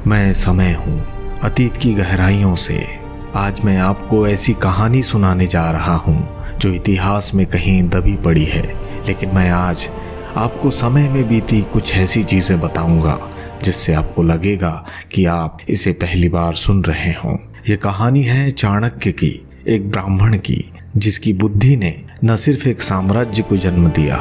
मैं समय हूँ अतीत की गहराइयों से। आज मैं आपको ऐसी कहानी सुनाने जा रहा हूँ जो इतिहास में कहीं दबी पड़ी है, लेकिन मैं आज आपको समय में बीती कुछ ऐसी चीज़ें बताऊंगा जिससे आपको लगेगा कि आप इसे पहली बार सुन रहे हों। ये कहानी है चाणक्य की, एक ब्राह्मण की, जिसकी बुद्धि ने न सिर्फ एक साम्राज्य को जन्म दिया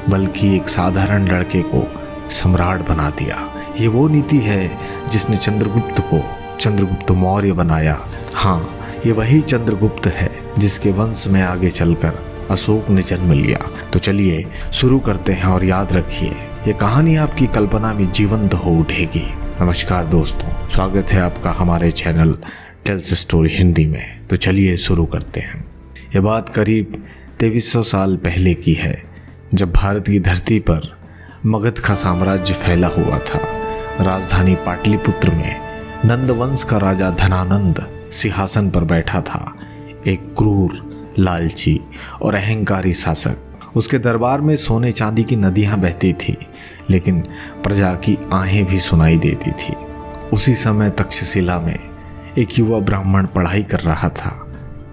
बल्कि एक साधारण लड़के को सम्राट बना दिया। ये वो नीति है जिसने चंद्रगुप्त को चंद्रगुप्त मौर्य बनाया। हाँ, ये वही चंद्रगुप्त है जिसके वंश में आगे चलकर अशोक ने जन्म लिया। तो चलिए शुरू करते हैं और याद रखिए, ये कहानी आपकी कल्पना में जीवंत हो उठेगी। नमस्कार दोस्तों, स्वागत है आपका हमारे चैनल टेल्स स्टोरी हिंदी में। तो चलिए शुरू करते हैं। ये बात करीब 2300 साल पहले की है, जब भारत की धरती पर मगध का साम्राज्य फैला हुआ था। राजधानी पाटलिपुत्र में नंद वंश का राजा धनानंद सिंहासन पर बैठा था, एक क्रूर, लालची और अहंकारी शासक। उसके दरबार में सोने चांदी की नदियां बहती थी, लेकिन प्रजा की आहें भी सुनाई देती थी। उसी समय तक्षशिला में एक युवा ब्राह्मण पढ़ाई कर रहा था।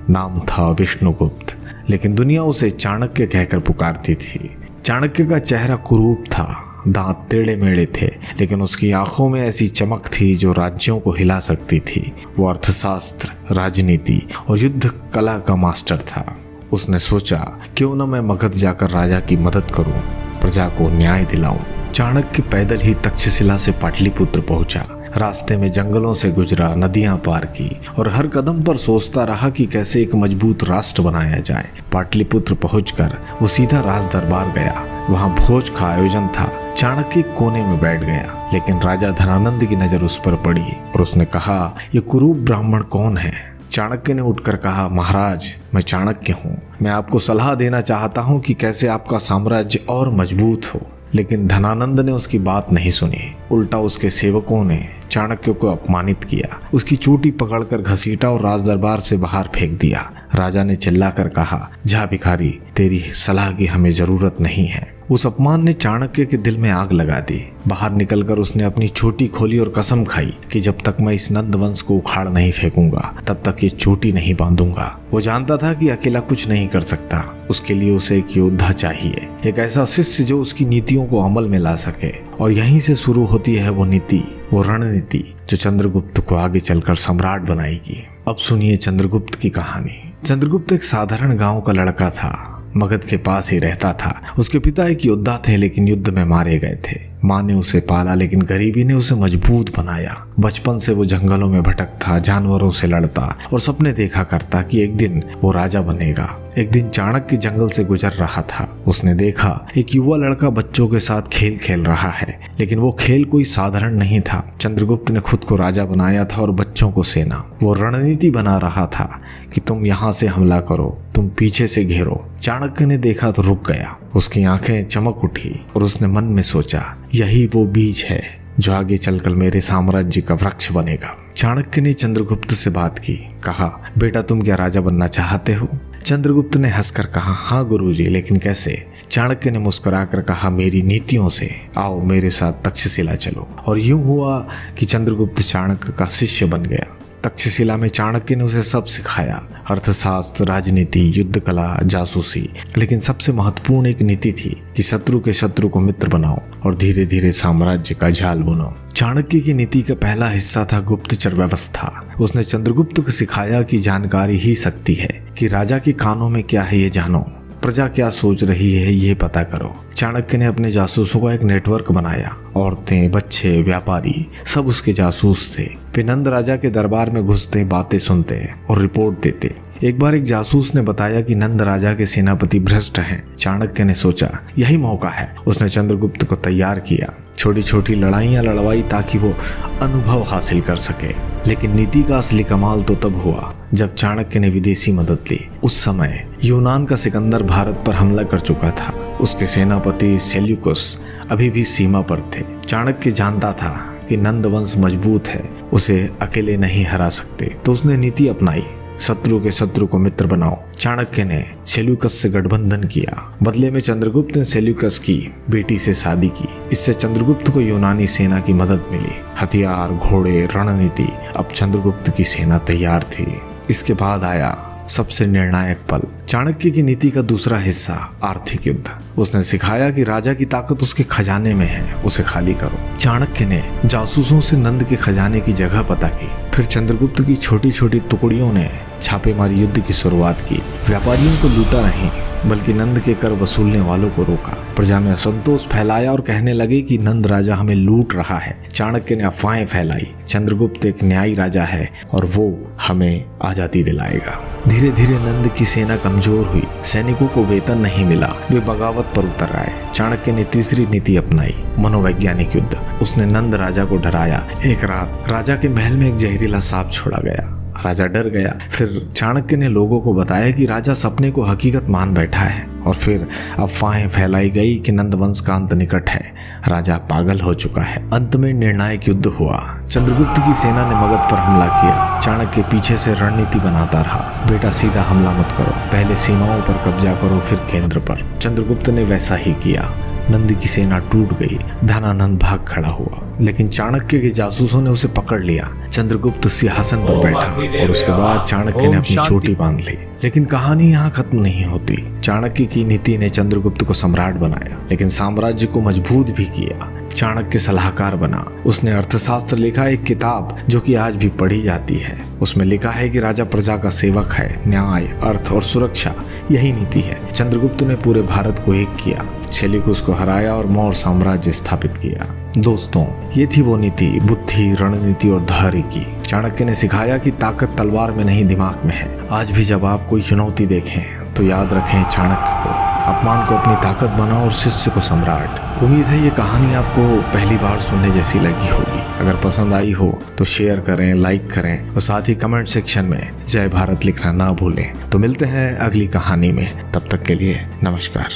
नाम था विष्णुगुप्त, लेकिन दुनिया उसे चाणक्य कहकर पुकारती थी। चाणक्य का चेहरा कुरूप था, दांत टेढ़े मेढ़े थे, लेकिन उसकी आंखों में ऐसी चमक थी जो राज्यों को हिला सकती थी। वो अर्थशास्त्र, राजनीति और युद्ध कला का मास्टर था। उसने सोचा, क्यों न मैं मगध जाकर राजा की मदद करूं, प्रजा को न्याय दिलाऊं। चाणक्य पैदल ही तक्षशिला से पाटलिपुत्र पहुंचा। रास्ते में जंगलों से गुजरा, नदियां पार की और हर कदम पर सोचता रहा कि कैसे एक मजबूत राष्ट्र बनाया जाए। पाटलिपुत्र पहुंचकर वो सीधा राज दरबार गया। वहां भोज का आयोजन था। चाणक्य कोने में बैठ गया, लेकिन राजा धनानंद की नजर उस पर पड़ी और उसने कहा, ये कुरूप ब्राह्मण कौन है? चाणक्य ने उठकर कहा, महाराज, मैं चाणक्य हूँ। मैं आपको सलाह देना चाहता हूँ कि कैसे आपका साम्राज्य और मजबूत हो। लेकिन धनानंद ने उसकी बात नहीं सुनी। उल्टा उसके सेवकों ने चाणक्य को अपमानित किया, उसकी चोटी पकड़कर घसीटा और राज दरबार से बाहर फेंक दिया। राजा ने चिल्लाकर कहा, जा भिखारी, तेरी सलाह की हमें जरूरत नहीं है। उस अपमान ने चाणक्य के दिल में आग लगा दी। बाहर निकलकर उसने अपनी चोटी खोली और कसम खाई कि जब तक मैं इस नंद वंश को उखाड़ नहीं फेंकूंगा, तब तक ये चोटी नहीं बांधूंगा। वो जानता था कि अकेला कुछ नहीं कर सकता। उसके लिए उसे एक योद्धा चाहिए, एक ऐसा शिष्य जो उसकी नीतियों को अमल में ला सके। और यहीं से शुरू होती है वो नीति, वो रणनीति जो चंद्रगुप्त को आगे चलकर सम्राट बनाएगी। अब सुनिए चंद्रगुप्त की कहानी। चंद्रगुप्त एक साधारण गांव का लड़का था, मगध के पास ही रहता था। उसके पिता एक योद्धा थे, लेकिन युद्ध में मारे गए थे। माँ ने उसे पाला, लेकिन गरीबी ने उसे मजबूत बनाया। बचपन से वो जंगलों में भटकता, जानवरों से लड़ता और सपने देखा करता कि एक दिन वो राजा बनेगा। एक दिन चाणक्य जंगल से गुजर रहा था। उसने देखा एक युवा लड़का बच्चों के साथ खेल खेल रहा है, लेकिन वो खेल कोई साधारण नहीं था। चंद्रगुप्त ने खुद को राजा बनाया था और बच्चों को सेना। वो रणनीति बना रहा था कि तुम यहाँ से हमला करो, तुम पीछे से घेरो। चाणक्य ने देखा तो रुक गया। उसकी आंखें चमक उठी और उसने मन में सोचा, यही वो बीज है जो आगे चलकर मेरे साम्राज्य का वृक्ष बनेगा। चाणक्य ने चंद्रगुप्त से बात की। कहा, बेटा, तुम क्या राजा बनना चाहते हो? चंद्रगुप्त ने हंसकर कहा, हाँ गुरुजी, लेकिन कैसे? चाणक्य ने मुस्कुराकर कहा, मेरी नीतियों से। आओ मेरे साथ तक्षशिला चलो। और यूं हुआ कि चंद्रगुप्त चाणक्य का शिष्य बन गया। तक्षशिला में चाणक्य ने उसे सब सिखाया, अर्थशास्त्र, राजनीति, युद्ध कला, जासूसी। लेकिन सबसे महत्वपूर्ण एक नीति थी कि शत्रु के शत्रु को मित्र बनाओ और धीरे धीरे साम्राज्य का जाल बुनो। चाणक्य की नीति का पहला हिस्सा था गुप्तचर व्यवस्था। उसने चंद्रगुप्त को सिखाया कि जानकारी ही शक्ति है, कि राजा के कानों में क्या है ये जानो, प्रजा क्या सोच रही है ये पता करो। चाणक्य ने अपने जासूसों का एक नेटवर्क बनाया। औरतें, बच्चे, व्यापारी सब उसके जासूस थे। वे नंद राजा के दरबार में घुसते, बातें सुनते और रिपोर्ट देते। एक बार एक जासूस ने बताया कि नंद राजा के सेनापति भ्रष्ट हैं। चाणक्य ने सोचा, यही मौका है। उसने चंद्रगुप्त को तैयार किया, छोटी छोटी लड़ाइयां लड़वाई ताकि वो अनुभव हासिल कर सके। लेकिन नीति का असली कमाल तो तब हुआ जब चाणक्य ने विदेशी मदद ली। उस समय यूनान का सिकंदर भारत पर हमला कर चुका था। उसके सेनापति सेल्यूकस अभी भी सीमा पर थे। चाणक्य जानता था कि नंद वंश मजबूत है, उसे अकेले नहीं हरा सकते, तो उसने नीति अपनाई। शत्रु के शत्रु को मित्र बनाओ। चाणक्य ने सेल्यूकस से गठबंधन किया। बदले में चंद्रगुप्त ने सेल्यूकस की बेटी से शादी की। इससे चंद्रगुप्त को यूनानी सेना की मदद मिली। हथियार, घोड़े, रणनीति, अब चंद्रगुप्त की सेना तैयार थी। इसके बाद आया सबसे निर्णायक पल, चाणक्य की नीति का दूसरा हिस्सा, आर्थिक युद्ध। उसने सिखाया कि राजा की ताकत उसके खजाने में है, उसे खाली करो। चाणक्य ने जासूसों से नंद के खजाने की जगह पता की। फिर चंद्रगुप्त की छोटी छोटी टुकड़ियों ने छापेमारी युद्ध की शुरुआत की। व्यापारियों को लूटा नहीं, बल्कि नंद के कर वसूलने वालों को रोका। प्रजा में असंतोष फैलाया और कहने लगे कि नंद राजा हमें लूट रहा है। चाणक्य ने अफवाहें फैलाई, चंद्रगुप्त एक न्यायी राजा है और वो हमें आजादी दिलाएगा। धीरे धीरे नंद की सेना कमजोर हुई। सैनिकों को वेतन नहीं मिला, वे बगावत पर उतर आए। चाणक्य ने तीसरी नीति अपनाई, मनोवैज्ञानिक युद्ध। उसने नंद राजा को डराया। एक रात राजा के महल में एक जहरीला सांप छोड़ा गया। राजा डर गया। फिर चाणक्य ने लोगों को बताया कि राजा सपने को हकीकत मान बैठा है। और फिर अफवाहें फैलाई गई कि नंद वंश का अंत निकट है, राजा पागल हो चुका है। अंत में निर्णायक युद्ध हुआ। चंद्रगुप्त की सेना ने मगध पर हमला किया। चाणक्य पीछे से रणनीति बनाता रहा, बेटा सीधा हमला मत करो, पहले सीमाओं पर कब्जा करो, फिर केंद्र पर। चंद्रगुप्त ने वैसा ही किया। नंद की सेना टूट गई। धनानंद भाग खड़ा हुआ, लेकिन चाणक्य के जासूसों ने उसे पकड़ लिया। चंद्रगुप्त सिंहासन पर बैठा और उसके बाद चाणक्य ने अपनी चोटी बांध ली। लेकिन कहानी यहाँ खत्म नहीं होती। चाणक्य की नीति ने चंद्रगुप्त को सम्राट बनाया, लेकिन साम्राज्य को मजबूत भी किया। चाणक्य सलाहकार बना। उसने अर्थशास्त्र लिखा, एक किताब जो कि आज भी पढ़ी जाती है। उसमें लिखा है कि राजा प्रजा का सेवक है, न्याय, अर्थ और सुरक्षा यही नीति है। चंद्रगुप्त ने पूरे भारत को एक किया, सेल्यूकस को हराया और मौर्य साम्राज्य स्थापित किया। दोस्तों, ये थी वो नीति, बुद्धि, रणनीति और धैर्य की। चाणक्य ने सिखाया कि ताकत तलवार में नहीं दिमाग में है। आज भी जब आप कोई चुनौती देखें तो याद रखें चाणक्य को। अपमान को अपनी ताकत बनाओ और शिष्य को सम्राट। उम्मीद है ये कहानी आपको पहली बार सुनने जैसी लगी होगी। अगर पसंद आई हो तो शेयर करें, लाइक करें और साथ ही कमेंट सेक्शन में जय भारत लिखना ना भूलें। तो मिलते हैं अगली कहानी में, तब तक के लिए नमस्कार।